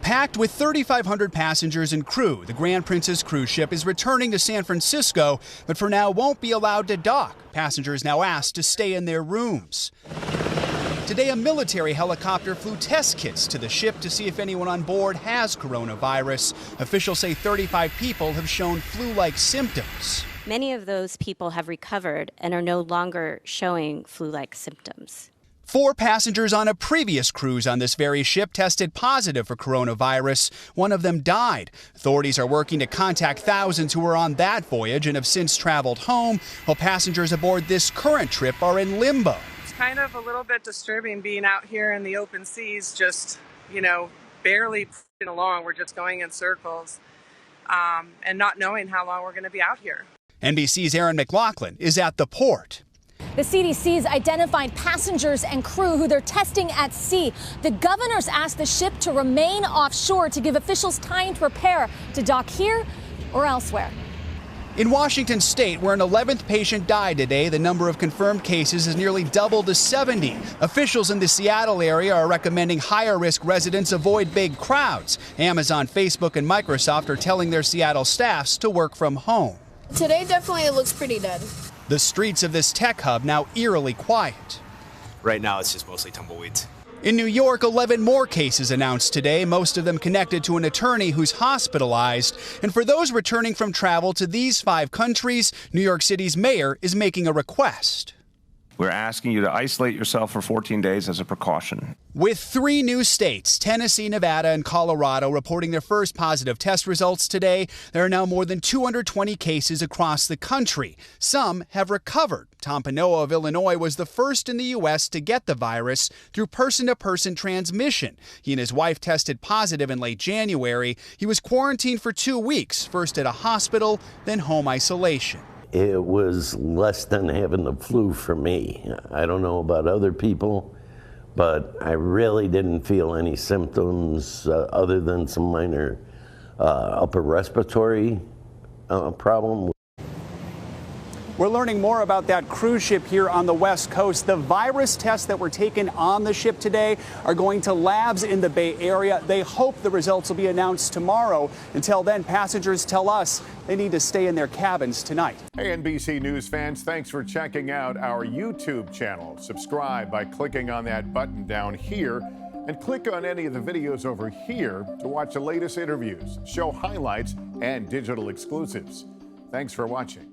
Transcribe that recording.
Packed with 3,500 passengers and crew, the Grand Princess cruise ship is returning to San Francisco, but for now won't be allowed to dock. Passengers now asked to stay in their rooms. Today, a military helicopter flew test kits to the ship to see if anyone on board has coronavirus. Officials say 35 people have shown flu-like symptoms. Many of those people have recovered and are no longer showing flu-like symptoms. 4 passengers on a previous cruise on this very ship tested positive for coronavirus. One of them died. Authorities are working to contact thousands who were on that voyage and have since traveled home, while passengers aboard this current trip are in limbo. It's kind of a little bit disturbing being out here in the open seas, just, barely pushing along. We're just going in circles and not knowing how long we're going to be out here. NBC's Aaron McLaughlin is at the port. The CDC's identified passengers and crew who they're testing at sea. The governors asked the ship to remain offshore to give officials time to prepare to dock here or elsewhere. In Washington state, where an 11th patient died today, the number of confirmed cases has nearly doubled to 70. Officials in the Seattle area are recommending higher-risk residents avoid big crowds. Amazon, Facebook, and Microsoft are telling their Seattle staffs to work from home. Today, definitely it looks pretty dead. The streets of this tech hub now eerily quiet. Right now, it's just mostly tumbleweeds. In New York, 11 more cases announced today, most of them connected to an attorney who's hospitalized. And for those returning from travel to these 5 countries, New York City's mayor is making a request. We're asking you to isolate yourself for 14 days as a precaution. With 3 new states, Tennessee, Nevada, and Colorado, reporting their first positive test results today, there are now more than 220 cases across the country. Some have recovered. Tom Pinoa of Illinois was the first in the U.S. to get the virus through person-to-person transmission. He and his wife tested positive in late January. He was quarantined for 2 weeks, first at a hospital, then home isolation. It was less than having the flu for me. I don't know about other people, but I really didn't feel any symptoms other than some minor upper respiratory problem. We're learning more about that cruise ship here on the West Coast. The virus tests that were taken on the ship today are going to labs in the Bay Area. They hope the results will be announced tomorrow. Until then, passengers tell us they need to stay in their cabins tonight. Hey, NBC News fans, thanks for checking out our YouTube channel. Subscribe by clicking on that button down here and click on any of the videos over here to watch the latest interviews, show highlights, and digital exclusives. Thanks for watching.